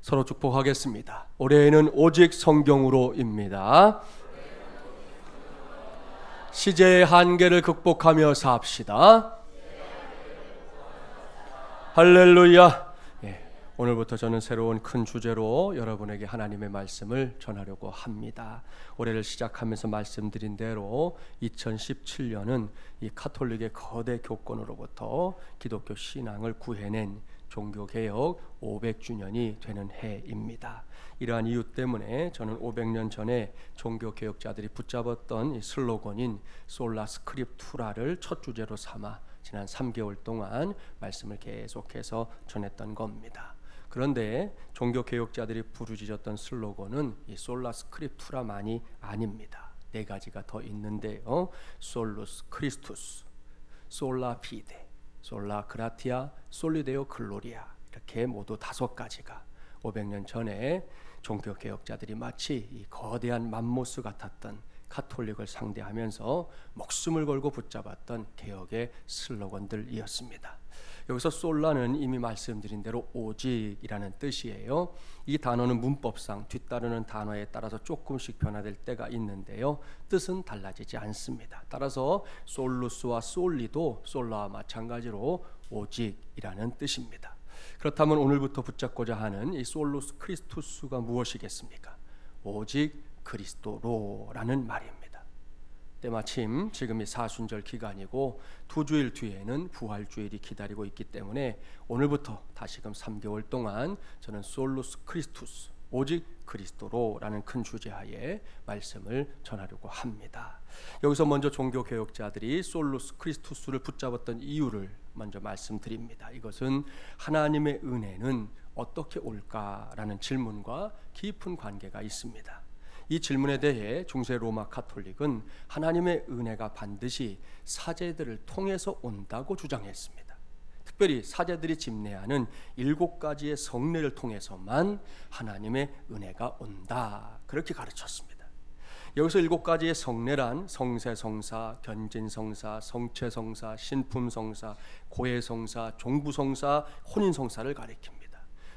서로 축복하겠습니다. 올해에는 오직 성경으로입니다. 시제의 한계를 극복하며 삽시다. 할렐루야. 오늘부터 저는 새로운 큰 주제로 여러분에게 하나님의 말씀을 전하려고 합니다. 올해를 시작하면서 말씀드린 대로 2017년은 이 카톨릭의 거대 교권으로부터 기독교 신앙을 구해낸 종교개혁 500주년이 되는 해입니다. 이러한 이유 때문에 저는 500년 전에 종교개혁자들이 붙잡았던 이 슬로건인 솔라 스크립투라를 첫 주제로 삼아 지난 3개월 동안 말씀을 계속해서 전했던 겁니다. 그런데 종교개혁자들이 부르짖었던 슬로건은 이 솔라 스크립투라만이 아닙니다. 4가지가 더 있는데요. 솔루스 크리스투스, 솔라 피데, 솔라 그라티아, 솔리데오 글로리아, 이렇게 모두 5가지가 500년 전에 종교개혁자들이 마치 이 거대한 맘모스 같았던 카톨릭을 상대하면서 목숨을 걸고 붙잡았던 개혁의 슬로건들이었습니다. 여기서 솔라는 이미 말씀드린 대로 오직이라는 뜻이에요. 이 단어는 문법상 뒤따르는 단어에 따라서 조금씩 변화될 때가 있는데요, 뜻은 달라지지 않습니다. 따라서 솔루스와 솔리도 솔라와 마찬가지로 오직이라는 뜻입니다. 그렇다면 오늘부터 붙잡고자 하는 이 솔루스 크리스투스가 무엇이겠습니까? 오직 그리스도로라는 말입니다. 때마침 지금이 사순절 기간이고 2주일 뒤에는 부활주일이 기다리고 있기 때문에 오늘부터 다시금 3개월 동안 저는 솔루스 크리스투스, 오직 그리스도로라는 큰 주제하에 말씀을 전하려고 합니다. 여기서 먼저 종교개혁자들이 솔루스 크리스투스를 붙잡았던 이유를 먼저 말씀드립니다. 이것은 하나님의 은혜는 어떻게 올까라는 질문과 깊은 관계가 있습니다. 이 질문에 대해 중세 로마 카톨릭은 하나님의 은혜가 반드시 사제들을 통해서 온다고 주장했습니다. 특별히 사제들이 집례하는 7가지의 성례를 통해서만 하나님의 은혜가 온다, 그렇게 가르쳤습니다. 여기서 7가지의 성례란 성세성사, 견진성사, 성체성사, 신품성사, 고해성사, 종부성사, 혼인성사를 가리킵니다.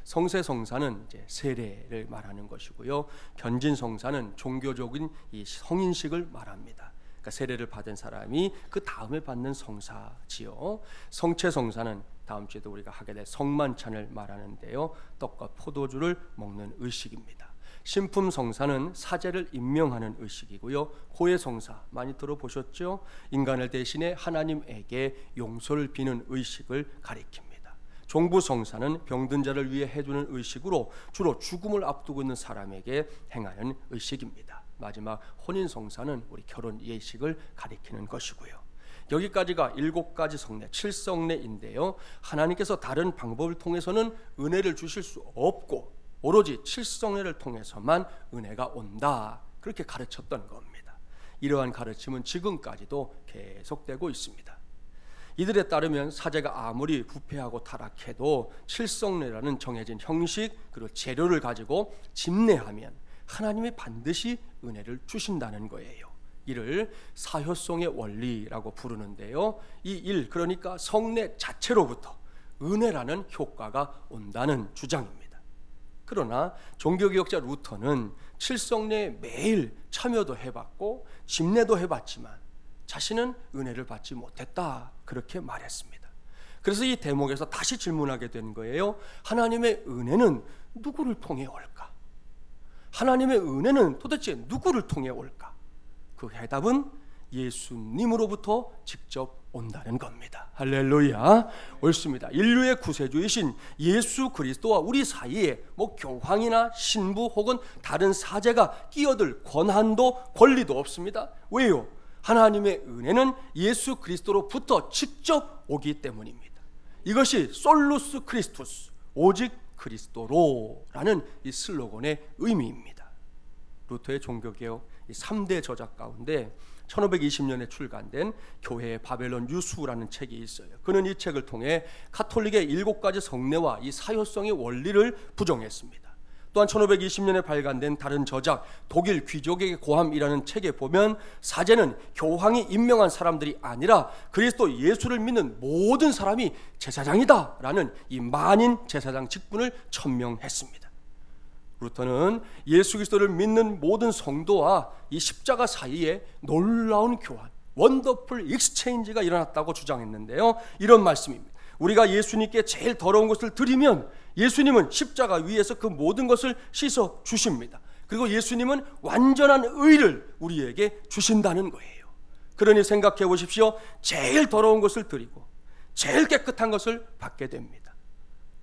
성세성사는 이제 세례를 말하는 것이고요, 견진성사는 종교적인 이 성인식을 말합니다. 그러니까 세례를 받은 사람이 그 다음에 받는 성사지요. 성체성사는 다음 주에도 우리가 하게 될 성만찬을 말하는데요, 떡과 포도주를 먹는 의식입니다. 신품성사는 사제를 임명하는 의식이고요, 고해성사 많이 들어보셨죠? 인간을 대신해 하나님에게 용서를 비는 의식을 가리킵니다. 종부성사는 병든 자를 위해 해주는 의식으로 주로 죽음을 앞두고 있는 사람에게 행하는 의식입니다. 마지막 혼인성사는 우리 결혼 예식을 가리키는 것이고요. 여기까지가 7가지 성례, 7성례인데요 하나님께서 다른 방법을 통해서는 은혜를 주실 수 없고 오로지 7성례를 통해서만 은혜가 온다, 그렇게 가르쳤던 겁니다. 이러한 가르침은 지금까지도 계속되고 있습니다. 이들에 따르면 사제가 아무리 부패하고 타락해도 7성례라는 정해진 형식 그리고 재료를 가지고 집례하면 하나님이 반드시 은혜를 주신다는 거예요. 이를 사효성의 원리라고 부르는데요, 이 일, 그러니까 성례 자체로부터 은혜라는 효과가 온다는 주장입니다. 그러나 종교개혁자 루터는 7성례에 매일 참여도 해봤고 집례도 해봤지만 자신은 은혜를 받지 못했다, 그렇게 말했습니다. 그래서 이 대목에서 다시 질문하게 된 거예요. 하나님의 은혜는 누구를 통해 올까? 하나님의 은혜는 도대체 누구를 통해 올까? 그 해답은 예수님으로부터 직접 온다는 겁니다. 할렐루야. 옳습니다. 인류의 구세주이신 예수 그리스도와 우리 사이에 교황이나 신부 혹은 다른 사제가 끼어들 권한도 권리도 없습니다. 왜요? 하나님의 은혜는 예수 그리스도로부터 직접 오기 때문입니다. 이것이 솔루스 크리스투스, 오직 그리스도로라는 이 슬로건의 의미입니다. 루터의 종교개혁 3대 저작 가운데 1520년에 출간된 교회의 바벨론 유수라는 책이 있어요. 그는 이 책을 통해 카톨릭의 7가지 성례와 이 사효성의 원리를 부정했습니다. 또한 1520년에 발간된 다른 저작 독일 귀족에게 고함이라는 책에 보면 사제는 교황이 임명한 사람들이 아니라 그리스도 예수를 믿는 모든 사람이 제사장이다 라는 이 만인 제사장 직분을 천명했습니다. 루터는 예수 그리스도를 믿는 모든 성도와 이 십자가 사이에 놀라운 교환, 원더풀 익스체인지가 일어났다고 주장했는데요. 이런 말씀입니다. 우리가 예수님께 제일 더러운 것을 드리면 예수님은 십자가 위에서 그 모든 것을 씻어 주십니다. 그리고 예수님은 완전한 의를 우리에게 주신다는 거예요. 그러니 생각해 보십시오. 제일 더러운 것을 드리고 제일 깨끗한 것을 받게 됩니다.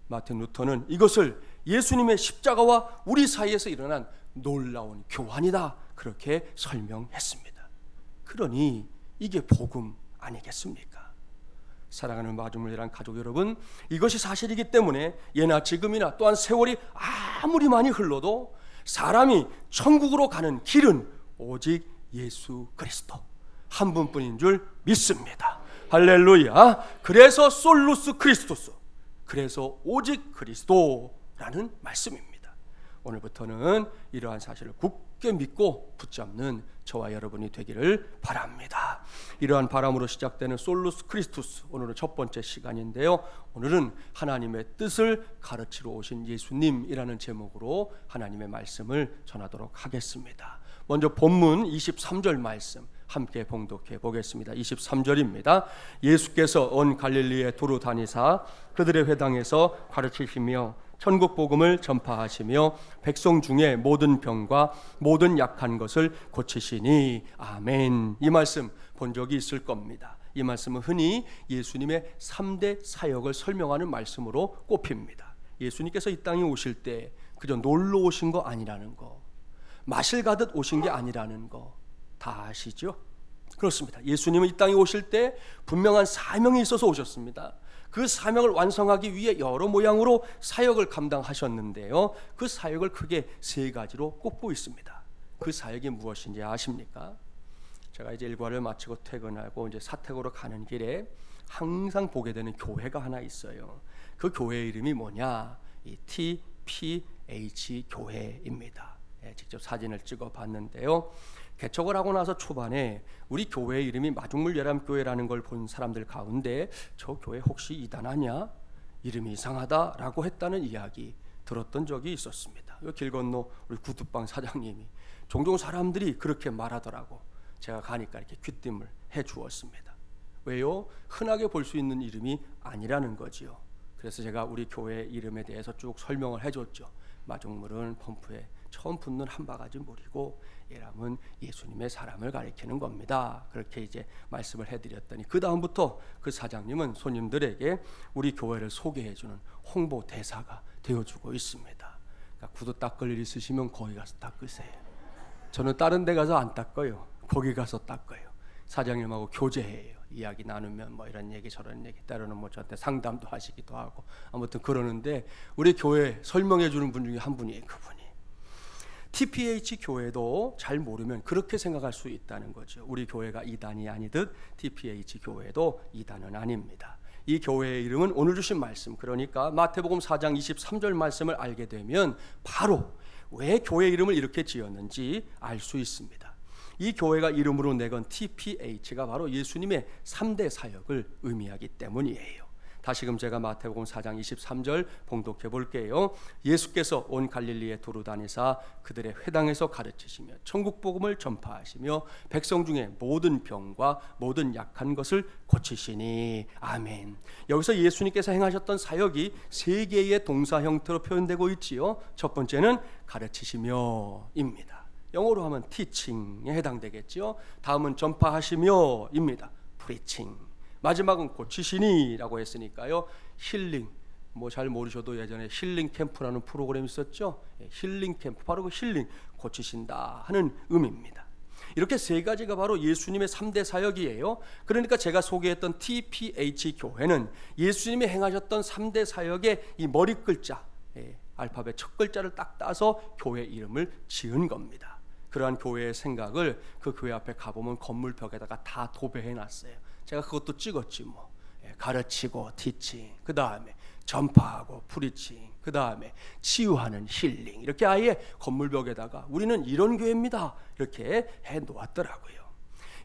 마틴 루터는 이것을 예수님의 십자가와 우리 사이에서 일어난 놀라운 교환이다, 그렇게 설명했습니다. 그러니 이게 복음 아니겠습니까? 사랑하는 마중물이란 가족 여러분, 이것이 사실이기 때문에 예나 지금이나 또한 세월이 아무리 많이 흘러도 사람이 천국으로 가는 길은 오직 예수 그리스도 한 분뿐인 줄 믿습니다. 할렐루야. 그래서 솔루스 크리스토스, 그래서 오직 그리스도라는 말씀입니다. 오늘부터는 이러한 사실을 굳게 믿고 붙잡는 저와 여러분이 되기를 바랍니다. 이러한 바람으로 시작되는 솔루스 크리스토스, 오늘은 첫 번째 시간인데요. 오늘은 하나님의 뜻을 가르치러 오신 예수님이라는 제목으로 하나님의 말씀을 전하도록 하겠습니다. 먼저 본문 23절 말씀 함께 봉독해 보겠습니다. 23절입니다. 예수께서 온 갈릴리에 두루 다니사 그들의 회당에서 가르치시며 천국 복음을 전파하시며 백성 중에 모든 병과 모든 약한 것을 고치시니. 아멘. 이 말씀 본 적이 있을 겁니다. 이 말씀은 흔히 예수님의 3대 사역을 설명하는 말씀으로 꼽힙니다. 예수님께서 이 땅에 오실 때 그저 놀러 오신 거 아니라는 거, 마실 가듯 오신 게 아니라는 거 다 아시죠? 그렇습니다. 예수님은 이 땅에 오실 때 분명한 사명이 있어서 오셨습니다. 그 사명을 완성하기 위해 여러 모양으로 사역을 감당하셨는데요. 그 사역을 크게 세 가지로 꼽고 있습니다. 그 사역이 무엇인지 아십니까? 제가 이제 일과를 마치고 퇴근하고 이제 사택으로 가는 길에 항상 보게 되는 교회가 하나 있어요. 그 교회 이름이 뭐냐? 이 TPH 교회입니다. 직접 사진을 찍어 봤는데요. 개척을 하고 나서 초반에 우리 교회 이름이 마중물예람교회라는 걸 본 사람들 가운데 저 교회 혹시 이단하냐? 이름이 이상하다라고 했다는 이야기 들었던 적이 있었습니다. 길 건너 우리 구두방 사장님이 종종 사람들이 그렇게 말하더라고. 제가 가니까 이렇게 귀띔을 해 주었습니다. 왜요? 흔하게 볼 수 있는 이름이 아니라는 거지요. 그래서 제가 우리 교회 이름에 대해서 쭉 설명을 해줬죠. 마중물은 펌프에 처음 붙는 한 바가지 물이고 예람은 예수님의 사람을 가리키는 겁니다. 그렇게 이제 말씀을 해드렸더니 그 다음부터 그 사장님은 손님들에게 우리 교회를 소개해주는 홍보 대사가 되어주고 있습니다. 그러니까 구두 닦을 일 있으시면 거기 가서 닦으세요. 저는 다른 데 가서 안 닦아요. 거기 가서 닦아요. 사장님하고 교제해요. 이야기 나누면 뭐 이런 얘기 저런 얘기, 때로는 뭐 저한테 상담도 하시기도 하고 아무튼 그러는데 우리 교회 설명해 주는 분 중에 한 분이에요. 그분이. TPH 교회도 잘 모르면 그렇게 생각할 수 있다는 거죠. 우리 교회가 이단이 아니듯 TPH 교회도 이단은 아닙니다. 이 교회의 이름은 오늘 주신 말씀, 그러니까 마태복음 4장 23절 말씀을 알게 되면 바로 왜 교회 이름을 이렇게 지었는지 알 수 있습니다. 이 교회가 이름으로 내건 TPH가 바로 예수님의 3대 사역을 의미하기 때문이에요. 다시금 제가 마태복음 4장 23절 봉독해 볼게요. 예수께서 온 갈릴리에 두루 다니사 그들의 회당에서 가르치시며 천국 복음을 전파하시며 백성 중에 모든 병과 모든 약한 것을 고치시니. 아멘. 여기서 예수님께서 행하셨던 사역이 세 개의 동사 형태로 표현되고 있지요. 첫 번째는 가르치시며입니다. 영어로 하면 teaching에 해당되겠지요. 다음은 전파하시며입니다. preaching. 마지막은 고치시니라고 했으니까요. 힐링, 뭐 잘 모르셔도 예전에 힐링 캠프라는 프로그램이 있었죠. 힐링 캠프, 바로 그 힐링, 고치신다 하는 의미입니다. 이렇게 세 가지가 바로 예수님의 3대 사역이에요. 그러니까 제가 소개했던 TPH 교회는 예수님이 행하셨던 3대 사역의 이 머리 글자, 알파벳 첫 글자를 딱 따서 교회 이름을 지은 겁니다. 그러한 교회의 생각을 그 교회 앞에 가보면 건물 벽에다가 다 도배해 놨어요. 제가 그것도 찍었지 뭐. 가르치고 티칭, 그 다음에 전파하고 프리칭, 그 다음에 치유하는 힐링, 이렇게 아예 건물벽에다가 우리는 이런 교회입니다 이렇게 해 놓았더라고요.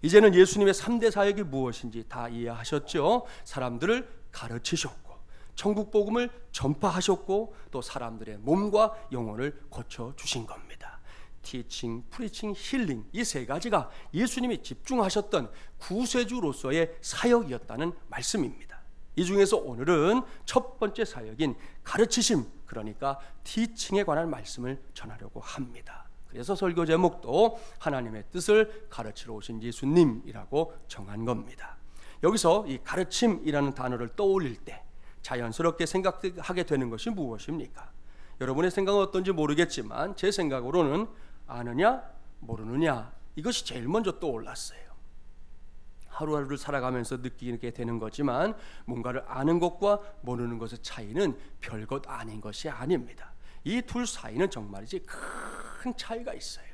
이제는 예수님의 3대 사역이 무엇인지 다 이해하셨죠? 사람들을 가르치셨고 천국 복음을 전파하셨고 또 사람들의 몸과 영혼을 고쳐 주신 겁니다. 티칭, 프리칭, 힐링, 이 세 가지가 예수님이 집중하셨던 구세주로서의 사역이었다는 말씀입니다. 이 중에서 오늘은 첫 번째 사역인 가르치심, 그러니까 티칭에 관한 말씀을 전하려고 합니다. 그래서 설교 제목도 하나님의 뜻을 가르치러 오신 예수님이라고 정한 겁니다. 여기서 이 가르침이라는 단어를 떠올릴 때 자연스럽게 생각하게 되는 것이 무엇입니까? 여러분의 생각은 어떤지 모르겠지만 제 생각으로는 아느냐 모르느냐, 이것이 제일 먼저 떠올랐어요. 하루하루를 살아가면서 느끼게 되는 거지만 뭔가를 아는 것과 모르는 것의 차이는 별것 아닌 것이 아닙니다. 이 둘 사이는 정말이지 큰 차이가 있어요.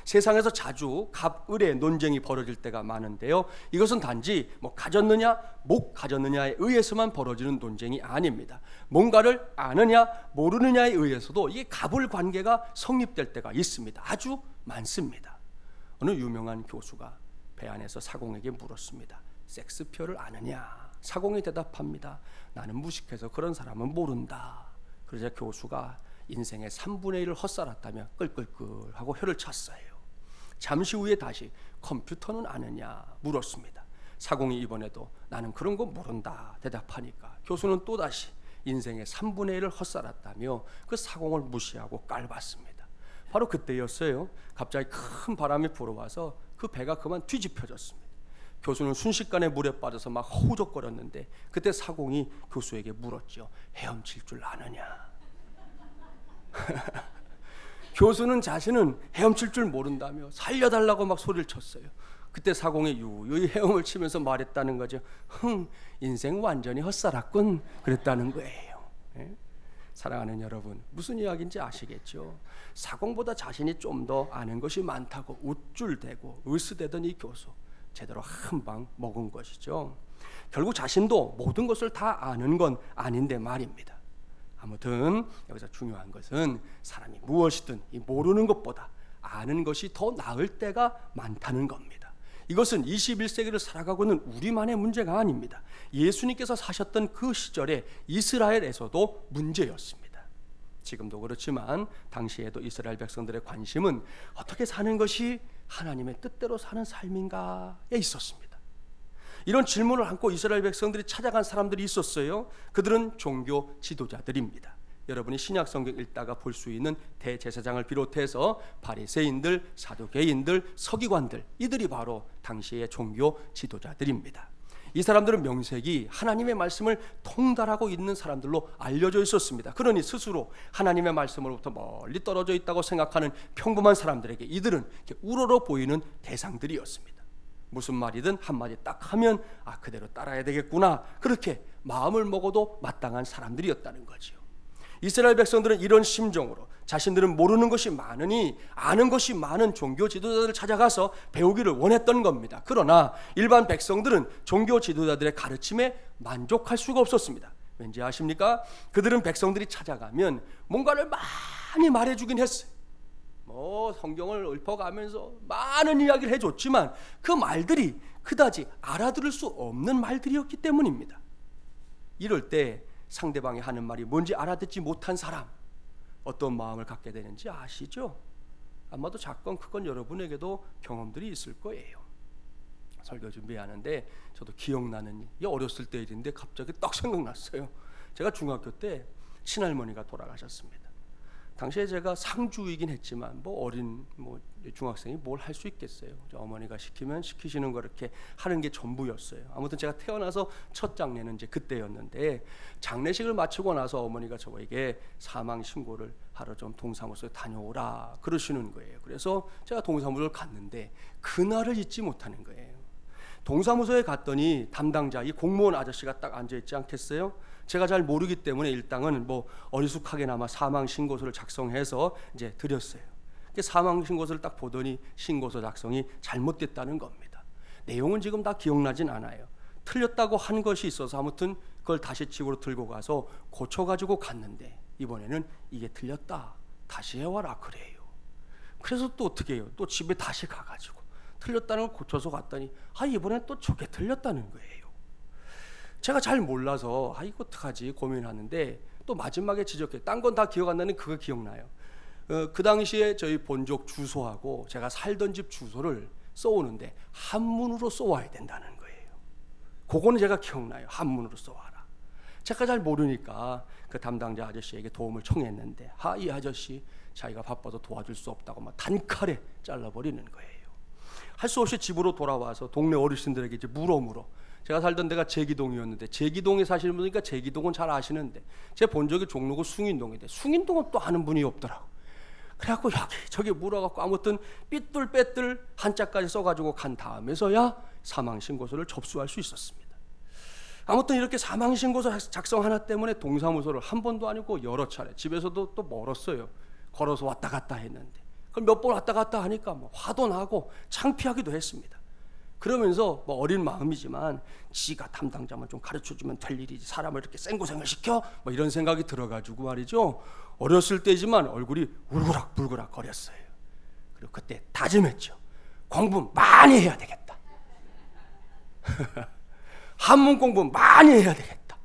세상에서 자주 갑을의 논쟁이 벌어질 때가 많은데요, 이것은 단지 가졌느냐 못 가졌느냐에 의해서만 벌어지는 논쟁이 아닙니다. 뭔가를 아느냐 모르느냐에 의해서도 이 갑을 관계가 성립될 때가 있습니다. 아주 많습니다. 어느 유명한 교수가 배 안에서 사공에게 물었습니다. 섹스피어를 아느냐? 사공이 대답합니다. 나는 무식해서 그런 사람은 모른다. 그러자 교수가 인생의 3분의 1을 헛살았다며 끌끌끌하고 혀를 찼어요. 잠시 후에 다시 컴퓨터는 아느냐 물었습니다. 사공이 이번에도 나는 그런 거 모른다 대답하니까 교수는 또다시 인생의 3분의 1을 헛살았다며 그 사공을 무시하고 깔봤습니다. 바로 그때였어요. 갑자기 큰 바람이 불어와서 그 배가 그만 뒤집혀졌습니다. 교수는 순식간에 물에 빠져서 막 허우적거렸는데 그때 사공이 교수에게 물었죠. 헤엄칠 줄 아느냐? 교수는 자신은 헤엄칠 줄 모른다며 살려달라고 막 소리를 쳤어요. 그때 사공이 유유히 헤엄을 치면서 말했다는 거죠. 인생 완전히 헛살았군, 그랬다는 거예요. 사랑하는 여러분, 무슨 이야기인지 아시겠죠? 사공보다 자신이 좀 더 아는 것이 많다고 우쭐대고 으스대던 이 교수, 제대로 한 방 먹은 것이죠. 결국 자신도 모든 것을 다 아는 건 아닌데 말입니다. 아무튼 여기서 중요한 것은 사람이 무엇이든 이 모르는 것보다 아는 것이 더 나을 때가 많다는 겁니다. 이것은 21세기를 살아가고 있는 우리만의 문제가 아닙니다. 예수님께서 사셨던 그 시절에 이스라엘에서도 문제였습니다. 지금도 그렇지만 당시에도 이스라엘 백성들의 관심은 어떻게 사는 것이 하나님의 뜻대로 사는 삶인가에 있었습니다. 이런 질문을 안고 이스라엘 백성들이 찾아간 사람들이 있었어요. 그들은 종교 지도자들입니다. 여러분이 신약 성경 읽다가 볼 수 있는 대제사장을 비롯해서 바리새인들, 사두개인들, 서기관들, 이들이 바로 당시의 종교 지도자들입니다. 이 사람들은 명색이 하나님의 말씀을 통달하고 있는 사람들로 알려져 있었습니다. 그러니 스스로 하나님의 말씀으로부터 멀리 떨어져 있다고 생각하는 평범한 사람들에게 이들은 우러러 보이는 대상들이었습니다. 무슨 말이든 한마디 딱 하면 그대로 따라야 되겠구나, 그렇게 마음을 먹어도 마땅한 사람들이었다는 거죠. 이스라엘 백성들은 이런 심정으로 자신들은 모르는 것이 많으니 아는 것이 많은 종교 지도자들을 찾아가서 배우기를 원했던 겁니다. 그러나 일반 백성들은 종교 지도자들의 가르침에 만족할 수가 없었습니다. 왠지 아십니까? 그들은 백성들이 찾아가면 뭔가를 많이 말해주긴 했어요. 성경을 읊어가면서 많은 이야기를 해줬지만 그 말들이 그다지 알아들을 수 없는 말들이었기 때문입니다. 이럴 때 상대방이 하는 말이 뭔지 알아듣지 못한 사람, 어떤 마음을 갖게 되는지 아시죠? 아마도 작건 크건 여러분에게도 경험들이 있을 거예요. 설교 준비하는데 저도 기억나는 이 어렸을 때 일인데 갑자기 딱 생각났어요. 제가 중학교 때 친할머니가 돌아가셨습니다. 당시에 제가 상주이긴 했지만 어린 중학생이 뭘 할 수 있겠어요. 어머니가 시키면 시키시는 거 이렇게 하는 게 전부였어요. 아무튼 제가 태어나서 첫 장례는 이제 그때였는데, 장례식을 마치고 나서 어머니가 저에게 사망 신고를 하러 좀 동사무소에 다녀오라 그러시는 거예요. 그래서 제가 동사무소를 갔는데 그날을 잊지 못하는 거예요. 동사무소에 갔더니 담당자, 이 공무원 아저씨가 딱 앉아 있지 않겠어요? 제가 잘 모르기 때문에 일당은 어리숙하게나마 사망 신고서를 작성해서 이제 드렸어요. 사망 신고서를 딱 보더니 신고서 작성이 잘못됐다는 겁니다. 내용은 지금 다 기억나진 않아요. 틀렸다고 한 것이 있어서 아무튼 그걸 다시 집으로 들고 가서 고쳐가지고 갔는데 이번에는 이게 틀렸다, 다시 해와라 그래요. 그래서 또 어떻게 해요? 또 집에 다시 가가지고 틀렸다는 걸 고쳐서 갔더니 이번엔 또 저게 틀렸다는 거예요. 제가 잘 몰라서 이거 어떡하지 고민하는데 또 마지막에 지적해. 딴 건 다 기억 안 나는 그거 기억나요. 그 당시에 저희 본족 주소하고 제가 살던 집 주소를 써오는데 한문으로 써와야 된다는 거예요. 그거는 제가 기억나요. 한문으로 써와라. 제가 잘 모르니까 그 담당자 아저씨에게 도움을 청했는데 이 아저씨 자기가 바빠서 도와줄 수 없다고 막 단칼에 잘라버리는 거예요. 할 수 없이 집으로 돌아와서 동네 어르신들에게 이제 물어 제가 살던 데가 제기동이었는데 제기동에 사시는 분이니까 제기동은 잘 아시는데 제 본적이 종로구 숭인동인데 숭인동은 또 아는 분이 없더라고. 그래갖고 저기 물어갖고 아무튼 삐뚤빼뚤 한자까지 써가지고 간 다음에서야 사망신고서를 접수할 수 있었습니다. 아무튼 이렇게 사망신고서 작성 하나 때문에 동사무소를 한 번도 아니고 여러 차례, 집에서도 또 멀었어요. 걸어서 왔다 갔다 했는데 그걸 몇 번 왔다 갔다 하니까 뭐 화도 나고 창피하기도 했습니다. 그러면서 뭐 어린 마음이지만 지가 담당자만 좀 가르쳐주면 될 일이지 사람을 이렇게 생고생을 시켜? 뭐 이런 생각이 들어가지고 말이죠. 어렸을 때지만 얼굴이 울그락불그락 거렸어요. 그리고 그때 다짐했죠. 공부 많이 해야 되겠다. 한문 공부 많이 해야 되겠다.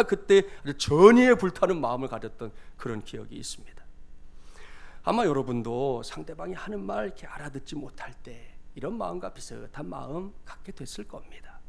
그때 전의에 불타는 마음을 가졌던 그런 기억이 있습니다. 아마 여러분도 상대방이 하는 말 이렇게 알아듣지 못할 때 이런 마음과 비슷한 마음 갖게 됐을 겁니다.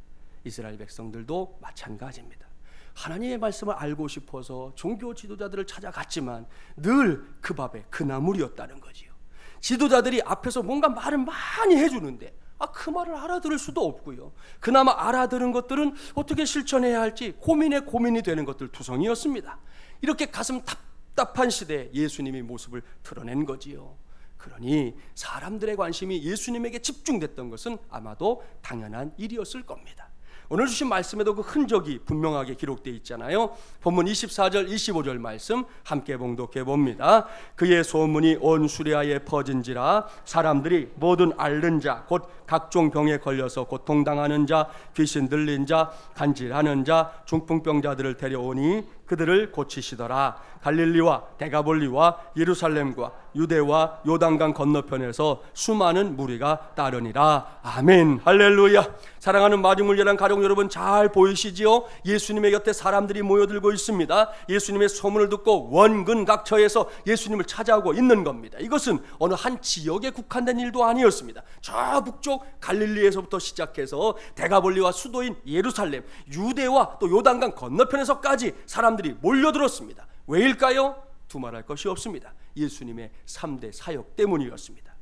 이스라엘 백성들도 마찬가지입니다. 하나님의 말씀을 알고 싶어서 종교 지도자들을 찾아갔지만 늘 그 밥에 그 나물이었다는 거지요. 지도자들이 앞에서 뭔가 말을 많이 해주는데 그 말을 알아들을 수도 없고요. 그나마 알아들은 것들은 어떻게 실천해야 할지 고민이 되는 것들 투성이었습니다. 이렇게 가슴 답답한 시대에 예수님의 모습을 드러낸 거지요. 그러니 사람들의 관심이 예수님에게 집중됐던 것은 아마도 당연한 일이었을 겁니다. 오늘 주신 말씀에도 그 흔적이 분명하게 기록되어 있잖아요. 본문 24절 25절 말씀 함께 봉독해 봅니다. 그의 소문이 온 수레아에 퍼진지라 사람들이 모든 앓는 자 곧 각종 병에 걸려서 고통당하는 자 귀신 들린 자 간질하는 자 중풍병자들을 데려오니 그들을 고치시더라. 갈릴리와 데가볼리와 예루살렘과 유대와 요단강 건너편에서 수많은 무리가 따르니라. 아멘. 할렐루야. 사랑하는 마중물려란 가족 여러분, 잘 보이시지요? 예수님의 곁에 사람들이 모여들고 있습니다. 예수님의 소문을 듣고 원근각처에서 예수님을 찾아오고 있는 겁니다. 이것은 어느 한 지역에 국한된 일도 아니었습니다. 저 북쪽 갈릴리에서부터 시작해서 데가볼리와 수도인 예루살렘, 유대와 또 요단강 건너편에서까지 사람들이 몰려들었습니다. 왜일까요? 두말할 것이 없습니다. 예수님의 3대 사역 때문이었습니다.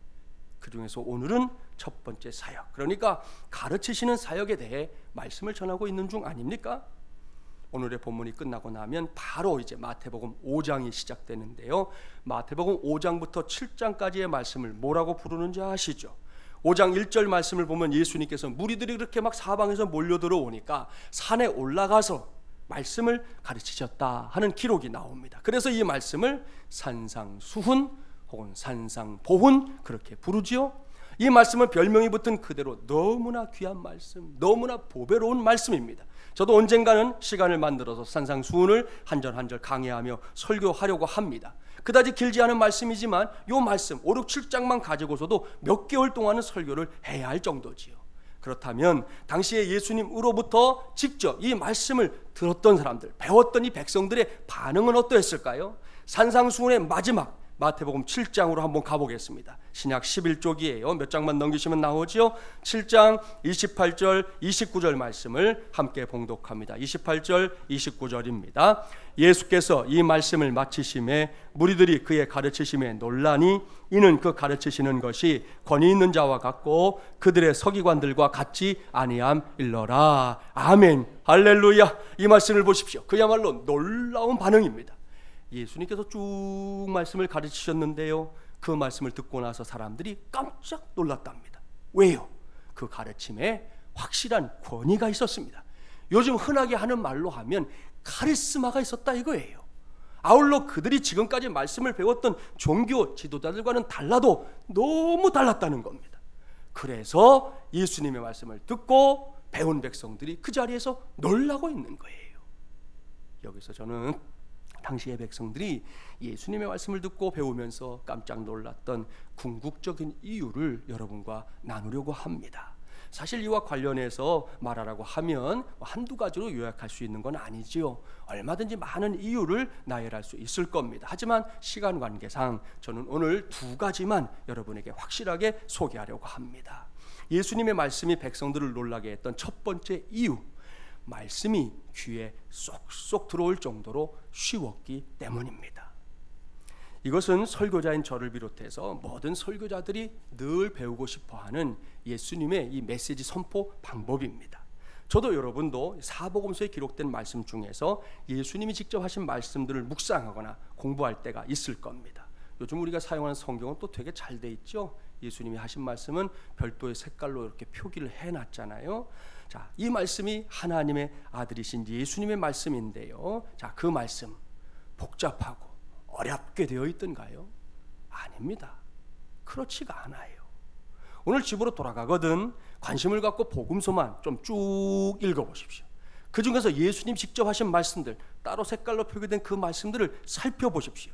그 중에서 오늘은 첫 번째 사역, 그러니까 가르치시는 사역에 대해 말씀을 전하고 있는 중 아닙니까? 오늘의 본문이 끝나고 나면 바로 이제 마태복음 5장이 시작되는데요. 마태복음 5장부터 7장까지의 말씀을 뭐라고 부르는지 아시죠? 5장 1절 말씀을 보면 예수님께서 무리들이 그렇게 막 사방에서 몰려들어 오니까 산에 올라가서 말씀을 가르치셨다 하는 기록이 나옵니다. 그래서 이 말씀을 산상수훈 혹은 산상보훈 그렇게 부르지요. 이 말씀은 별명이 붙은 그대로 너무나 귀한 말씀, 너무나 보배로운 말씀입니다. 저도 언젠가는 시간을 만들어서 산상수훈을 한 절 한 절 강해하며 설교하려고 합니다. 그다지 길지 않은 말씀이지만 이 말씀 5, 6, 7장만 가지고서도 몇 개월 동안은 설교를 해야 할 정도지요. 그렇다면 당시에 예수님으로부터 직접 이 말씀을 들었던 사람들, 배웠던 이 백성들의 반응은 어떠했을까요? 산상수훈의 마지막 마태복음 7장으로 한번 가보겠습니다. 신약 11쪽이에요. 몇 장만 넘기시면 나오죠. 7장 28절 29절 말씀을 함께 봉독합니다. 28절 29절입니다. 예수께서 이 말씀을 마치심에 무리들이 그의 가르치심에 놀라니 이는 그 가르치시는 것이 권위 있는 자와 같고 그들의 서기관들과 같지 아니함일러라. 아멘. 할렐루야. 이 말씀을 보십시오. 그야말로 놀라운 반응입니다. 예수님께서 쭉 말씀을 가르치셨는데요, 그 말씀을 듣고 나서 사람들이 깜짝 놀랐답니다. 왜요? 그 가르침에 확실한 권위가 있었습니다. 요즘 흔하게 하는 말로 하면 카리스마가 있었다 이거예요. 아울러 그들이 지금까지 말씀을 배웠던 종교 지도자들과는 달라도 너무 달랐다는 겁니다. 그래서 예수님의 말씀을 듣고 배운 백성들이 그 자리에서 놀라고 있는 거예요. 여기서 저는 당시의 백성들이 예수님의 말씀을 듣고 배우면서 깜짝 놀랐던 궁극적인 이유를 여러분과 나누려고 합니다. 사실 이와 관련해서 말하라고 하면 한두 가지로 요약할 수 있는 건 아니지요. 얼마든지 많은 이유를 나열할 수 있을 겁니다. 하지만 시간 관계상 저는 오늘 두 가지만 여러분에게 확실하게 소개하려고 합니다. 예수님의 말씀이 백성들을 놀라게 했던 첫 번째 이유, 말씀이 귀에 쏙쏙 들어올 정도로 쉬웠기 때문입니다. 이것은 설교자인 저를 비롯해서 모든 설교자들이 늘 배우고 싶어하는 예수님의 이 메시지 선포 방법입니다. 저도 여러분도 사복음서에 기록된 말씀 중에서 예수님이 직접 하신 말씀들을 묵상하거나 공부할 때가 있을 겁니다. 요즘 우리가 사용하는 성경은 또 되게 잘 돼 있죠. 예수님이 하신 말씀은 별도의 색깔로 이렇게 표기를 해놨잖아요. 자, 이 말씀이 하나님의 아들이신 예수님의 말씀인데요. 자, 그 말씀 복잡하고 어렵게 되어 있던가요? 아닙니다. 그렇지가 않아요. 오늘 집으로 돌아가거든 관심을 갖고 복음서만 좀 쭉 읽어보십시오. 그 중에서 예수님 직접 하신 말씀들, 따로 색깔로 표기된 그 말씀들을 살펴보십시오.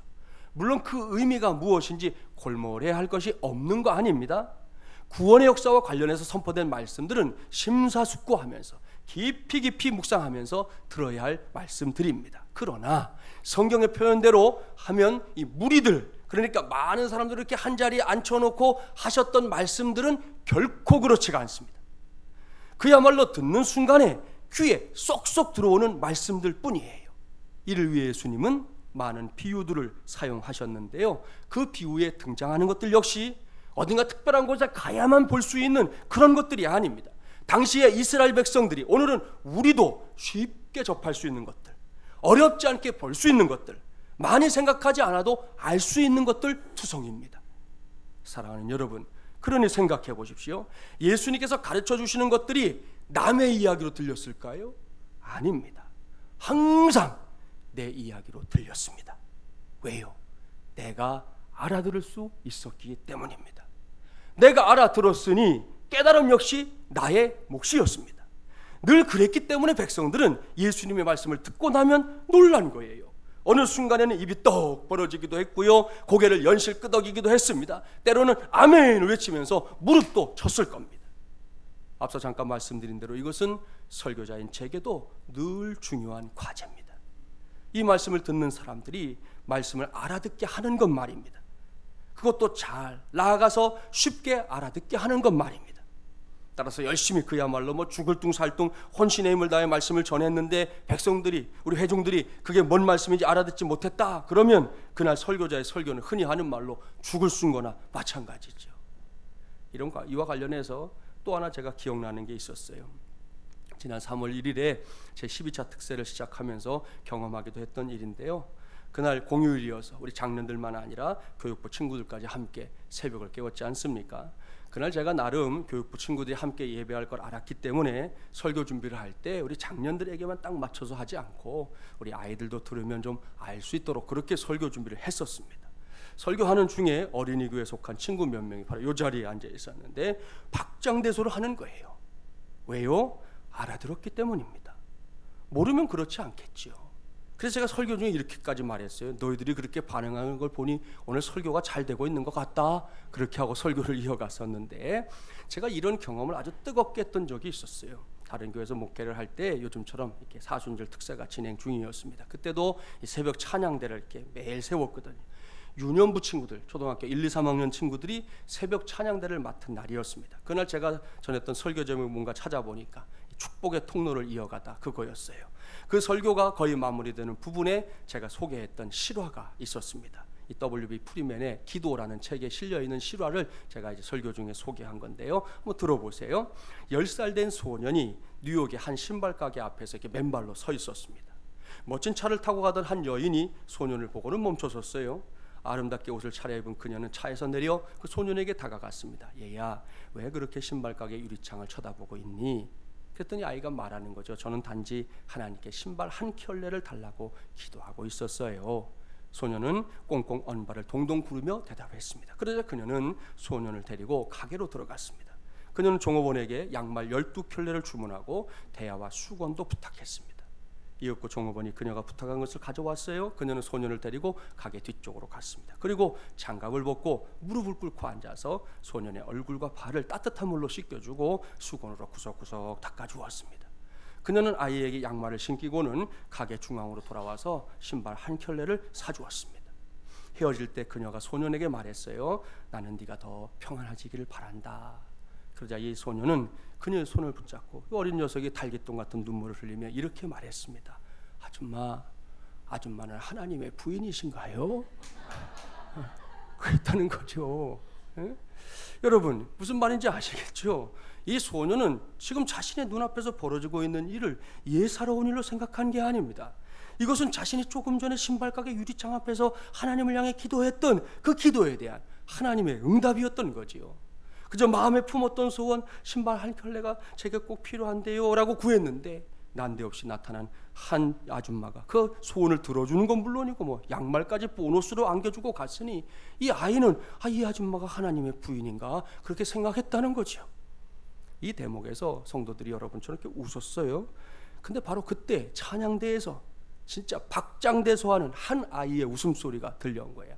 물론 그 의미가 무엇인지 골몰해야 할 것이 없는 거 아닙니다. 구원의 역사와 관련해서 선포된 말씀들은 심사숙고하면서 깊이 묵상하면서 들어야 할 말씀들입니다. 그러나 성경의 표현대로 하면 이 무리들, 그러니까 많은 사람들을 이렇게 한자리에 앉혀놓고 하셨던 말씀들은 결코 그렇지가 않습니다. 그야말로 듣는 순간에 귀에 쏙쏙 들어오는 말씀들 뿐이에요. 이를 위해 예수님은 많은 비유들을 사용하셨는데요. 그 비유에 등장하는 것들 역시 어딘가 특별한 곳에 가야만 볼 수 있는 그런 것들이 아닙니다. 당시에 이스라엘 백성들이, 오늘은 우리도 쉽게 접할 수 있는 것들, 어렵지 않게 볼 수 있는 것들, 많이 생각하지 않아도 알 수 있는 것들 투성입니다. 사랑하는 여러분, 그러니 생각해 보십시오. 예수님께서 가르쳐 주시는 것들이 남의 이야기로 들렸을까요? 아닙니다. 항상 내 이야기로 들렸습니다. 왜요? 내가 알아들을 수 있었기 때문입니다. 내가 알아들었으니 깨달음 역시 나의 몫이었습니다. 늘 그랬기 때문에 백성들은 예수님의 말씀을 듣고 나면 놀란 거예요. 어느 순간에는 입이 떡 벌어지기도 했고요, 고개를 연실 끄덕이기도 했습니다. 때로는 아멘을 외치면서 무릎도 쳤을 겁니다. 앞서 잠깐 말씀드린 대로 이것은 설교자인 제게도 늘 중요한 과제입니다. 이 말씀을 듣는 사람들이 말씀을 알아듣게 하는 것 말입니다. 그것도 잘 나아가서 쉽게 알아듣게 하는 것 말입니다. 따라서 열심히 그야말로 죽을 둥 살 둥 혼신의 힘을 다해 말씀을 전했는데 백성들이, 우리 회중들이 그게 뭔 말씀인지 알아듣지 못했다 그러면 그날 설교자의 설교는 흔히 하는 말로 죽을 쓴 거나 마찬가지죠. 이와 관련해서 또 하나 제가 기억나는 게 있었어요. 지난 3월 1일에 제 12차 특세를 시작하면서 경험하기도 했던 일인데요. 그날 공휴일이어서 우리 장년들만 아니라 교육부 친구들까지 함께 새벽을 깨웠지 않습니까? 그날 제가 나름 교육부 친구들이 함께 예배할 걸 알았기 때문에 설교 준비를 할 때 우리 장년들에게만 딱 맞춰서 하지 않고 우리 아이들도 들으면 좀 알 수 있도록 그렇게 설교 준비를 했었습니다. 설교하는 중에 어린이 교회에 속한 친구 몇 명이 바로 이 자리에 앉아 있었는데 박장대소를 하는 거예요. 왜요? 알아들었기 때문입니다. 모르면 그렇지 않겠죠. 그래서 제가 설교 중에 이렇게까지 말했어요. 너희들이 그렇게 반응하는 걸 보니 오늘 설교가 잘 되고 있는 것 같다. 그렇게 하고 설교를 이어갔었는데, 제가 이런 경험을 아주 뜨겁게 했던 적이 있었어요. 다른 교회에서 목회를 할 때 요즘처럼 이렇게 사순절 특세가 진행 중이었습니다. 그때도 새벽 찬양대를 이렇게 매일 세웠거든요. 유년부 친구들, 초등학교 1, 2, 3학년 친구들이 새벽 찬양대를 맡은 날이었습니다. 그날 제가 전했던 설교 제목을 뭔가 찾아보니까 축복의 통로를 이어가다, 그거였어요. 그 설교가 거의 마무리되는 부분에 제가 소개했던 실화가 있었습니다. 이 W.B. 프리맨의 기도라는 책에 실려있는 실화를 제가 이제 설교 중에 소개한 건데요. 한번 들어보세요. 10살 된 소년이 뉴욕의 한 신발 가게 앞에서 이렇게 맨발로 서 있었습니다. 멋진 차를 타고 가던 한 여인이 소년을 보고는 멈춰섰어요. 아름답게 옷을 차려입은 그녀는 차에서 내려 그 소년에게 다가갔습니다. 얘야, 왜 그렇게 신발 가게 유리창을 쳐다보고 있니? 그랬더니 아이가 말하는 거죠. 저는 단지 하나님께 신발 한 켤레를 달라고 기도하고 있었어요. 소년은 꽁꽁 언발을 동동 구르며 대답했습니다. 그러자 그녀는 소년을 데리고 가게로 들어갔습니다. 그녀는 종업원에게 양말 12켤레를 주문하고 대야와 수건도 부탁했습니다. 이윽고 종업원이 그녀가 부탁한 것을 가져왔어요. 그녀는 소년을 데리고 가게 뒤쪽으로 갔습니다. 그리고 장갑을 벗고 무릎을 꿇고 앉아서 소년의 얼굴과 발을 따뜻한 물로 씻겨주고 수건으로 구석구석 닦아주었습니다. 그녀는 아이에게 양말을 신기고는 가게 중앙으로 돌아와서 신발 한 켤레를 사주었습니다. 헤어질 때 그녀가 소년에게 말했어요. 나는 네가 더 평안해지기를 바란다. 그러자 이 소년은 그녀의 손을 붙잡고 어린 녀석이 달깃동 같은 눈물을 흘리며 이렇게 말했습니다. 아줌마는 하나님의 부인이신가요? 그랬다는 거죠. 에? 여러분 무슨 말인지 아시겠죠? 이 소년은 지금 자신의 눈앞에서 벌어지고 있는 일을 예사로운 일로 생각한 게 아닙니다. 이것은 자신이 조금 전에 신발가게 유리창 앞에서 하나님을 향해 기도했던 그 기도에 대한 하나님의 응답이었던 거지요. 그저 마음에 품었던 소원, 신발 한 켤레가 제게 꼭 필요한데요 라고 구했는데 난데없이 나타난 한 아줌마가 그 소원을 들어주는 건 물론이고 양말까지 보너스로 안겨주고 갔으니 이 아이는 이 아줌마가 하나님의 부인인가 그렇게 생각했다는 거죠. 이 대목에서 성도들이 여러분처럼 이렇게 웃었어요. 근데 바로 그때 찬양대에서 진짜 박장대소하는 한 아이의 웃음소리가 들려온 거예요.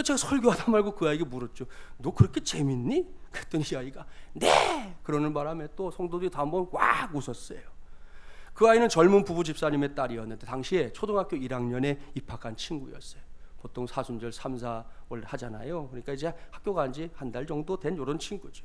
제가 설교하다 말고 그 아이에게 물었죠. 너 그렇게 재밌니? 그랬더니 이 아이가 네! 그러는 바람에 또 성도들이 다 한번 꽉 웃었어요. 그 아이는 젊은 부부 집사님의 딸이었는데 당시에 초등학교 1학년에 입학한 친구였어요. 보통 사순절 3, 4월 하잖아요. 그러니까 이제 학교 간 지 한 달 정도 된 이런 친구죠.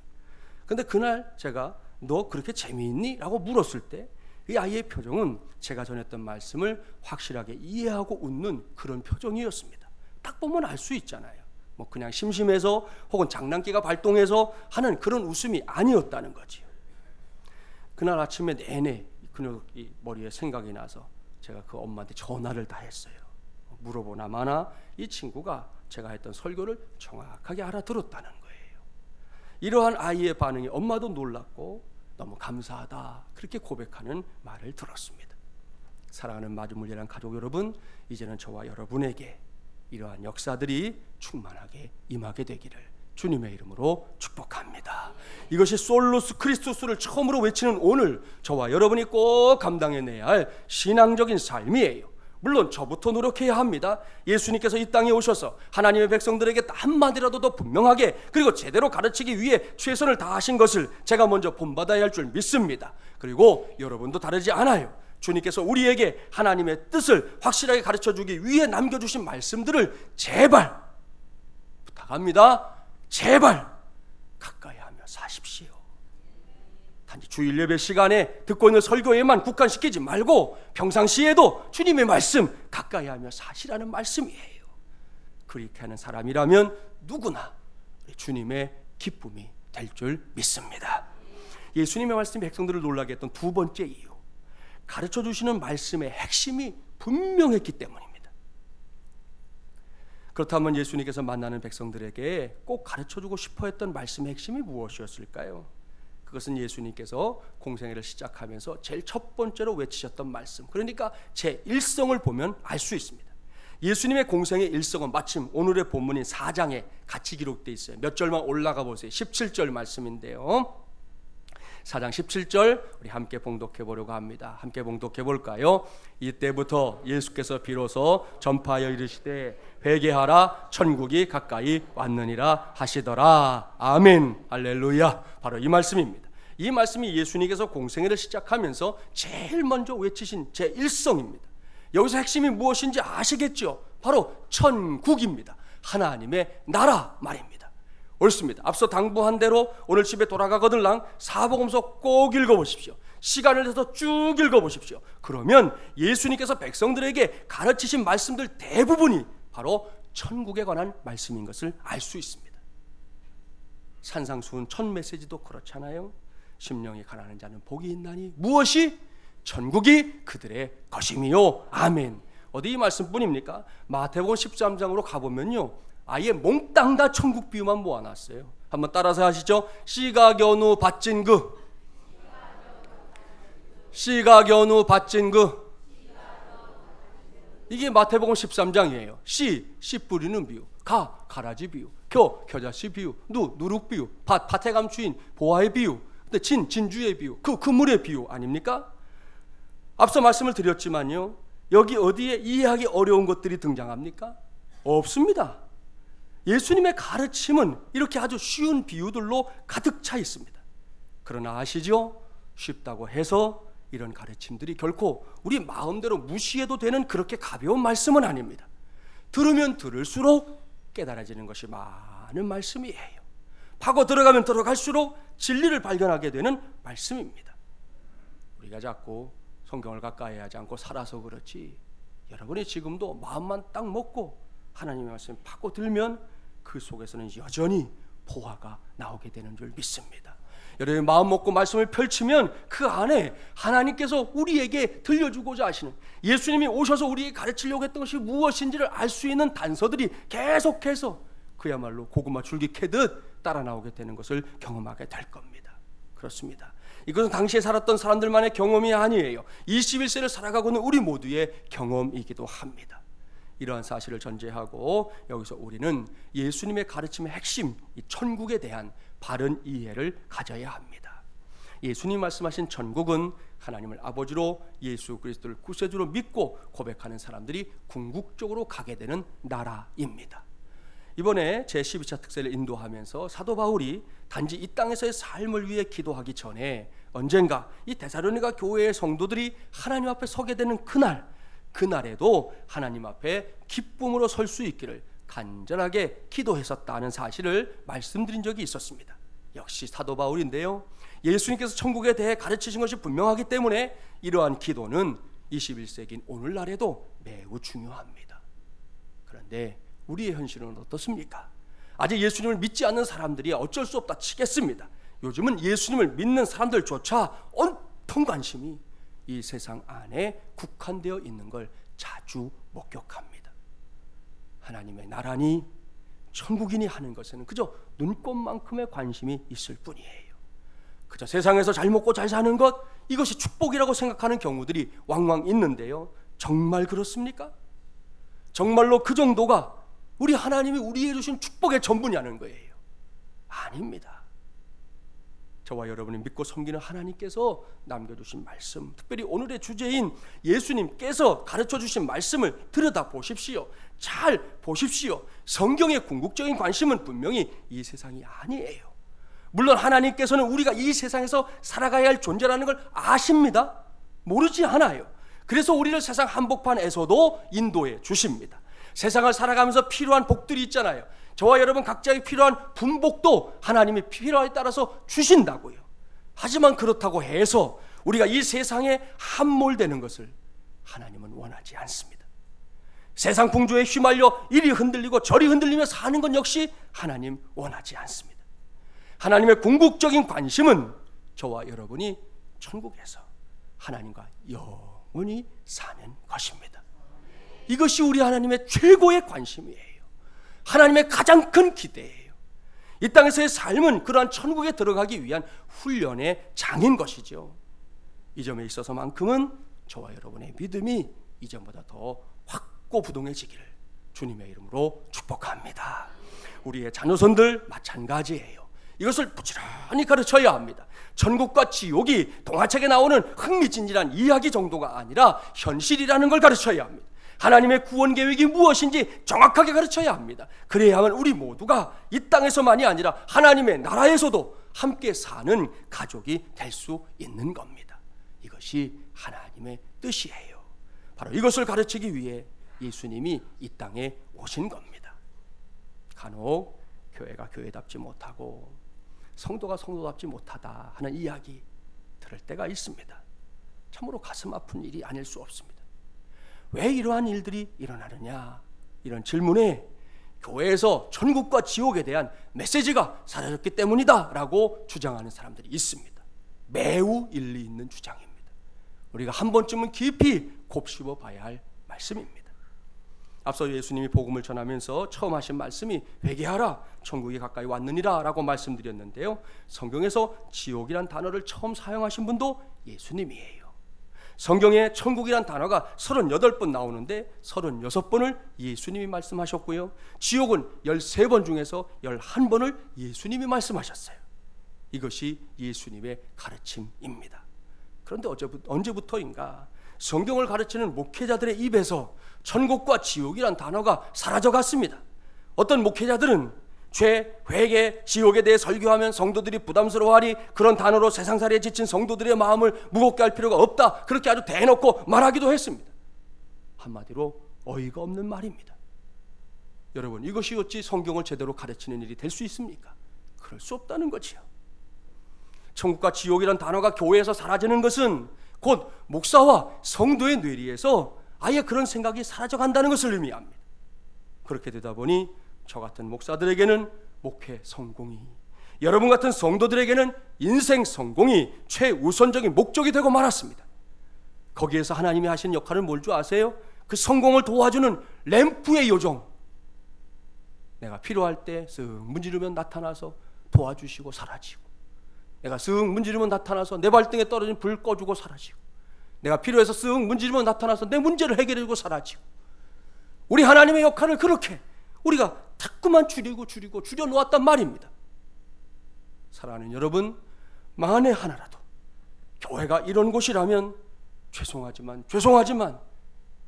근데 그날 제가 너 그렇게 재미있니? 라고 물었을 때 이 아이의 표정은 제가 전했던 말씀을 확실하게 이해하고 웃는 그런 표정이었습니다. 딱 보면 알 수 있잖아요. 그냥 심심해서 혹은 장난기가 발동해서 하는 그런 웃음이 아니었다는 거지요. 그날 아침에 내내 그녀 머리에 생각이 나서 제가 그 엄마한테 전화를 다 했어요. 물어보나 마나 이 친구가 제가 했던 설교를 정확하게 알아들었다는 거예요. 이러한 아이의 반응에 엄마도 놀랐고 너무 감사하다 그렇게 고백하는 말을 들었습니다. 사랑하는 마주물리란 가족 여러분, 이제는 저와 여러분에게 이러한 역사들이 충만하게 임하게 되기를 주님의 이름으로 축복합니다. 이것이 솔루스 크리스투스를 처음으로 외치는 오늘 저와 여러분이 꼭 감당해내야 할 신앙적인 삶이에요. 물론 저부터 노력해야 합니다. 예수님께서 이 땅에 오셔서 하나님의 백성들에게 한마디라도 더 분명하게 그리고 제대로 가르치기 위해 최선을 다하신 것을 제가 먼저 본받아야 할 줄 믿습니다. 그리고 여러분도 다르지 않아요. 주님께서 우리에게 하나님의 뜻을 확실하게 가르쳐주기 위해 남겨주신 말씀들을 제발 부탁합니다. 제발 가까이 하며 사십시오. 단지 주일 예배 시간에 듣고 있는 설교에만 국한시키지 말고 평상시에도 주님의 말씀 가까이 하며 사시라는 말씀이에요. 그렇게 하는 사람이라면 누구나 주님의 기쁨이 될 줄 믿습니다. 예수님의 말씀이 백성들을 놀라게 했던 두 번째 이유, 가르쳐주시는 말씀의 핵심이 분명했기 때문입니다. 그렇다면 예수님께서 만나는 백성들에게 꼭 가르쳐주고 싶어 했던 말씀의 핵심이 무엇이었을까요? 그것은 예수님께서 공생애를 시작하면서 제일 첫 번째로 외치셨던 말씀, 그러니까 제 일성을 보면 알 수 있습니다. 예수님의 공생의 일성은 마침 오늘의 본문인 4장에 같이 기록되어 있어요. 몇 절만 올라가 보세요. 17절 말씀인데요. 4장 17절 우리 함께 봉독해 보려고 합니다. 함께 봉독해 볼까요? 이때부터 예수께서 비로소 전파하여 이르시되 회개하라 천국이 가까이 왔느니라 하시더라. 아멘. 할렐루야. 바로 이 말씀입니다. 이 말씀이 예수님께서 공생애를 시작하면서 제일 먼저 외치신 제 일성입니다. 여기서 핵심이 무엇인지 아시겠죠? 바로 천국입니다. 하나님의 나라 말입니다. 옳습니다. 앞서 당부한 대로 오늘 집에 돌아가거들랑 사복음서 꼭 읽어보십시오. 시간을 내서 쭉 읽어보십시오. 그러면 예수님께서 백성들에게 가르치신 말씀들 대부분이 바로 천국에 관한 말씀인 것을 알 수 있습니다. 산상수훈 첫 메시지도 그렇잖아요. 심령이 가난한 자는 복이 있나니 무엇이? 천국이 그들의 것임이요. 아멘. 어디 이 말씀뿐입니까? 마태복음 13장으로 가보면요, 아예 몽땅 다 천국 비유만 모아놨어요. 한번 따라서 하시죠. 씨가 겨누 밭진 그, 씨가 겨누 밭진 그. 이게 마태복음 13장이에요. 씨 뿌리는 비유, 가라지 비유, 겨자씨 비유, 누룩 비유, 밭의 감추인 보아의 비유, 진주의 비유, 그물의 비유 아닙니까? 앞서 말씀을 드렸지만요, 여기 어디에 이해하기 어려운 것들이 등장합니까? 없습니다. 예수님의 가르침은 이렇게 아주 쉬운 비유들로 가득 차 있습니다. 그러나 아시죠? 쉽다고 해서 이런 가르침들이 결코 우리 마음대로 무시해도 되는 그렇게 가벼운 말씀은 아닙니다. 들으면 들을수록 깨달아지는 것이 많은 말씀이에요. 파고 들어가면 들어갈수록 진리를 발견하게 되는 말씀입니다. 우리가 자꾸 성경을 가까이 하지 않고 살아서 그렇지, 여러분이 지금도 마음만 딱 먹고 하나님의 말씀을 파고 들면 그 속에서는 여전히 보화가 나오게 되는 줄 믿습니다. 여러분이 마음 먹고 말씀을 펼치면 그 안에 하나님께서 우리에게 들려주고자 하시는, 예수님이 오셔서 우리에게 가르치려고 했던 것이 무엇인지를 알 수 있는 단서들이 계속해서 그야말로 고구마 줄기 캐듯 따라 나오게 되는 것을 경험하게 될 겁니다. 그렇습니다. 이것은 당시에 살았던 사람들만의 경험이 아니에요. 21세를 살아가고 있는 우리 모두의 경험이기도 합니다. 이러한 사실을 전제하고 여기서 우리는 예수님의 가르침의 핵심, 이 천국에 대한 바른 이해를 가져야 합니다. 예수님 말씀하신 천국은 하나님을 아버지로, 예수 그리스도를 구세주로 믿고 고백하는 사람들이 궁극적으로 가게 되는 나라입니다. 이번에 제12차 특세를 인도하면서 사도 바울이 단지 이 땅에서의 삶을 위해 기도하기 전에 언젠가 이 데살로니가 교회의 성도들이 하나님 앞에 서게 되는 그날에도 하나님 앞에 기쁨으로 설 수 있기를 간절하게 기도했었다는 사실을 말씀드린 적이 있었습니다. 역시 사도 바울인데요, 예수님께서 천국에 대해 가르치신 것이 분명하기 때문에 이러한 기도는 21세기인 오늘날에도 매우 중요합니다. 그런데 우리의 현실은 어떻습니까? 아직 예수님을 믿지 않는 사람들이 어쩔 수 없다 치겠습니다. 요즘은 예수님을 믿는 사람들조차 온통 관심이 이 세상 안에 국한되어 있는 걸 자주 목격합니다. 하나님의 나라니 천국이니 하는 것에는 그저 눈꽃만큼의 관심이 있을 뿐이에요. 그저 세상에서 잘 먹고 잘 사는 것, 이것이 축복이라고 생각하는 경우들이 왕왕 있는데요, 정말 그렇습니까? 정말로 그 정도가 우리 하나님이 우리에게 주신 축복의 전부냐는 거예요. 아닙니다. 저와 여러분이 믿고 섬기는 하나님께서 남겨주신 말씀, 특별히 오늘의 주제인 예수님께서 가르쳐주신 말씀을 들여다보십시오. 잘 보십시오. 성경의 궁극적인 관심은 분명히 이 세상이 아니에요. 물론 하나님께서는 우리가 이 세상에서 살아가야 할 존재라는 걸 아십니다. 모르지 않아요. 그래서 우리를 세상 한복판에서도 인도해 주십니다. 세상을 살아가면서 필요한 복들이 있잖아요. 저와 여러분 각자의 필요한 분복도 하나님이 필요에 따라서 주신다고요. 하지만 그렇다고 해서 우리가 이 세상에 함몰되는 것을 하나님은 원하지 않습니다. 세상 풍조에 휘말려 이리 흔들리고 저리 흔들리며 사는 건 역시 하나님 원하지 않습니다. 하나님의 궁극적인 관심은 저와 여러분이 천국에서 하나님과 영원히 사는 것입니다. 이것이 우리 하나님의 최고의 관심이에요. 하나님의 가장 큰 기대예요. 이 땅에서의 삶은 그러한 천국에 들어가기 위한 훈련의 장인 것이죠. 이 점에 있어서만큼은 저와 여러분의 믿음이 이전보다 더 확고부동해지기를 주님의 이름으로 축복합니다. 우리의 자녀손들 마찬가지예요. 이것을 부지런히 가르쳐야 합니다. 천국과 지옥이 동화책에 나오는 흥미진진한 이야기 정도가 아니라 현실이라는 걸 가르쳐야 합니다. 하나님의 구원 계획이 무엇인지 정확하게 가르쳐야 합니다. 그래야만 우리 모두가 이 땅에서만이 아니라 하나님의 나라에서도 함께 사는 가족이 될 수 있는 겁니다. 이것이 하나님의 뜻이에요. 바로 이것을 가르치기 위해 예수님이 이 땅에 오신 겁니다. 간혹 교회가 교회답지 못하고 성도가 성도답지 못하다 하는 이야기 들을 때가 있습니다. 참으로 가슴 아픈 일이 아닐 수 없습니다. 왜 이러한 일들이 일어나느냐, 이런 질문에 교회에서 천국과 지옥에 대한 메시지가 사라졌기 때문이다 라고 주장하는 사람들이 있습니다. 매우 일리 있는 주장입니다. 우리가 한 번쯤은 깊이 곱씹어 봐야 할 말씀입니다. 앞서 예수님이 복음을 전하면서 처음 하신 말씀이 회개하라, 천국이 가까이 왔느니라 라고 말씀드렸는데요, 성경에서 지옥이란 단어를 처음 사용하신 분도 예수님이에요. 성경에 천국이란 단어가 38번 나오는데 36번을 예수님이 말씀하셨고요, 지옥은 13번 중에서 11번을 예수님이 말씀하셨어요. 이것이 예수님의 가르침입니다. 그런데 언제부터인가 성경을 가르치는 목회자들의 입에서 천국과 지옥이란 단어가 사라져갔습니다. 어떤 목회자들은 죄, 회개, 지옥에 대해 설교하면 성도들이 부담스러워하니 그런 단어로 세상살이에 지친 성도들의 마음을 무겁게 할 필요가 없다, 그렇게 아주 대놓고 말하기도 했습니다. 한마디로 어이가 없는 말입니다. 여러분, 이것이 어찌 성경을 제대로 가르치는 일이 될 수 있습니까? 그럴 수 없다는 거지요. 천국과 지옥이란 단어가 교회에서 사라지는 것은 곧 목사와 성도의 뇌리에서 아예 그런 생각이 사라져간다는 것을 의미합니다. 그렇게 되다 보니 저 같은 목사들에게는 목회 성공이, 여러분 같은 성도들에게는 인생 성공이 최우선적인 목적이 되고 말았습니다. 거기에서 하나님이 하시는 역할은 뭘 줄 아세요? 그 성공을 도와주는 램프의 요정. 내가 필요할 때 쓱 문지르면 나타나서 도와주시고 사라지고, 내가 쓱 문지르면 나타나서 내 발등에 떨어진 불 꺼주고 사라지고, 내가 필요해서 쓱 문지르면 나타나서 내 문제를 해결해주고 사라지고, 우리 하나님의 역할을 그렇게 우리가 자꾸만 줄여놓았단 말입니다. 사랑하는 여러분, 만에 하나라도 교회가 이런 곳이라면 죄송하지만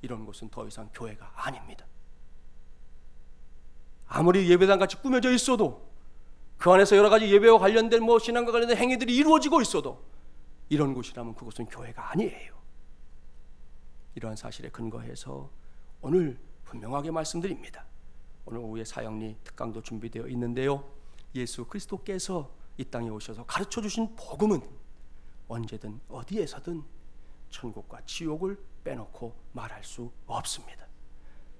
이런 곳은 더 이상 교회가 아닙니다. 아무리 예배당 같이 꾸며져 있어도, 그 안에서 여러 가지 예배와 관련된 신앙과 관련된 행위들이 이루어지고 있어도 이런 곳이라면 그곳은 교회가 아니에요. 이러한 사실에 근거해서 오늘 분명하게 말씀드립니다. 오늘 오후에 사형리 특강도 준비되어 있는데요, 예수 그리스도께서 이 땅에 오셔서 가르쳐 주신 복음은 언제든 어디에서든 천국과 지옥을 빼놓고 말할 수 없습니다.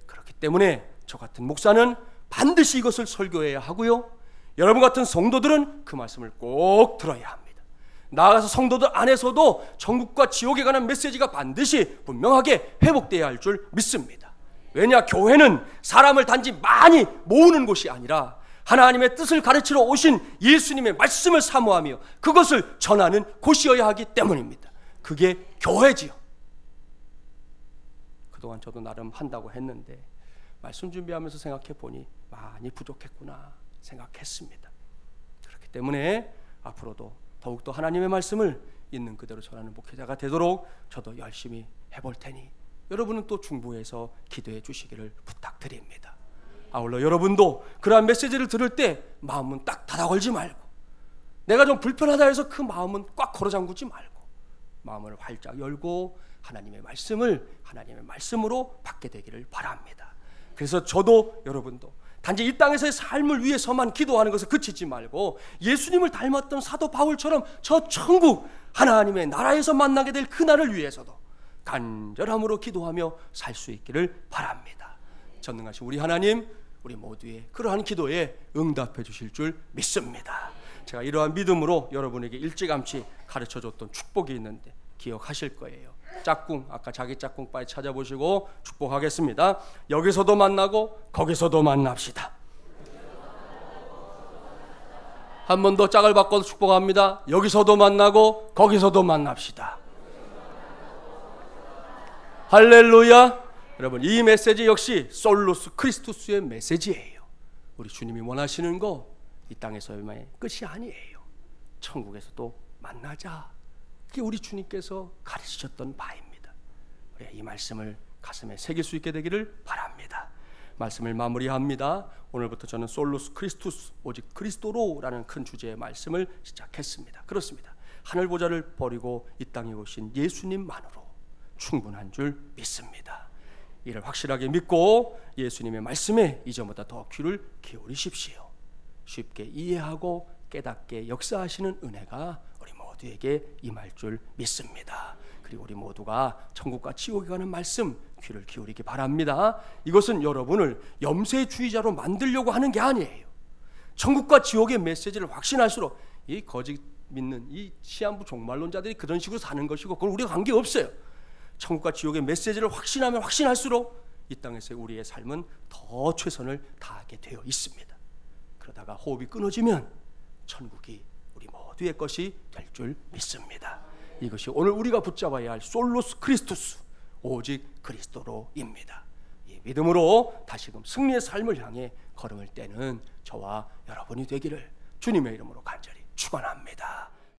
그렇기 때문에 저 같은 목사는 반드시 이것을 설교해야 하고요, 여러분 같은 성도들은 그 말씀을 꼭 들어야 합니다. 나아가서 성도들 안에서도 천국과 지옥에 관한 메시지가 반드시 분명하게 회복되어야 할 줄 믿습니다. 왜냐, 교회는 사람을 단지 많이 모으는 곳이 아니라 하나님의 뜻을 가르치러 오신 예수님의 말씀을 사모하며 그것을 전하는 곳이어야 하기 때문입니다. 그게 교회지요. 그동안 저도 나름 한다고 했는데 말씀 준비하면서 생각해 보니 많이 부족했구나 생각했습니다. 그렇기 때문에 앞으로도 더욱더 하나님의 말씀을 있는 그대로 전하는 목회자가 되도록 저도 열심히 해볼 테니 여러분은 또 중보해서 기도해 주시기를 부탁드립니다. 아울러 여러분도 그러한 메시지를 들을 때 마음은 딱 닫아 걸지 말고, 내가 좀 불편하다 해서 그 마음은 꽉 걸어 잠그지 말고 마음을 활짝 열고 하나님의 말씀을 하나님의 말씀으로 받게 되기를 바랍니다. 그래서 저도 여러분도 단지 이 땅에서의 삶을 위해서만 기도하는 것을 그치지 말고 예수님을 닮았던 사도 바울처럼 저 천국 하나님의 나라에서 만나게 될 그날을 위해서도 간절함으로 기도하며 살 수 있기를 바랍니다. 전능하신 우리 하나님, 우리 모두의 그러한 기도에 응답해 주실 줄 믿습니다. 제가 이러한 믿음으로 여러분에게 일찌감치 가르쳐줬던 축복이 있는데 기억하실 거예요. 짝꿍, 아까 자기 짝꿍 빨리 찾아보시고 축복하겠습니다. 여기서도 만나고 거기서도 만납시다. 한 번 더 짝을 바꿔서 축복합니다. 여기서도 만나고 거기서도 만납시다. 할렐루야. 여러분, 이 메시지 역시 솔루스 크리스투스의 메시지예요. 우리 주님이 원하시는 거 이 땅에서의 끝이 아니에요. 천국에서도 만나자. 그게 우리 주님께서 가르치셨던 바입니다. 우리 이 말씀을 가슴에 새길 수 있게 되기를 바랍니다. 말씀을 마무리합니다. 오늘부터 저는 솔루스 크리스투스, 오직 그리스도로라는 큰 주제의 말씀을 시작했습니다. 그렇습니다. 하늘 보좌를 버리고 이 땅에 오신 예수님만으로 충분한 줄 믿습니다. 이를 확실하게 믿고 예수님의 말씀에 이전보다 더 귀를 기울이십시오. 쉽게 이해하고 깨닫게 역사하시는 은혜가 우리 모두에게 임할 줄 믿습니다. 그리고 우리 모두가 천국과 지옥에 관한 말씀 귀를 기울이기 바랍니다. 이것은 여러분을 염세주의자로 만들려고 하는 게 아니에요. 천국과 지옥의 메시지를 확신할수록 이 거짓 믿는 이 시한부 종말론자들이 그런 식으로 사는 것이고 그건 우리가 관계없어요. 천국과 지옥의 메시지를 확신하면 확신할수록 이 땅에서 우리의 삶은 더 최선을 다하게 되어 있습니다. 그러다가 호흡이 끊어지면 천국이 우리 모두의 것이 될 줄 믿습니다. 이것이 오늘 우리가 붙잡아야 할 솔루스 크리스투스, 오직 그리스도로입니다. 이 믿음으로 다시금 승리의 삶을 향해 걸음을 떼는 저와 여러분이 되기를 주님의 이름으로 간절히 축원합니다.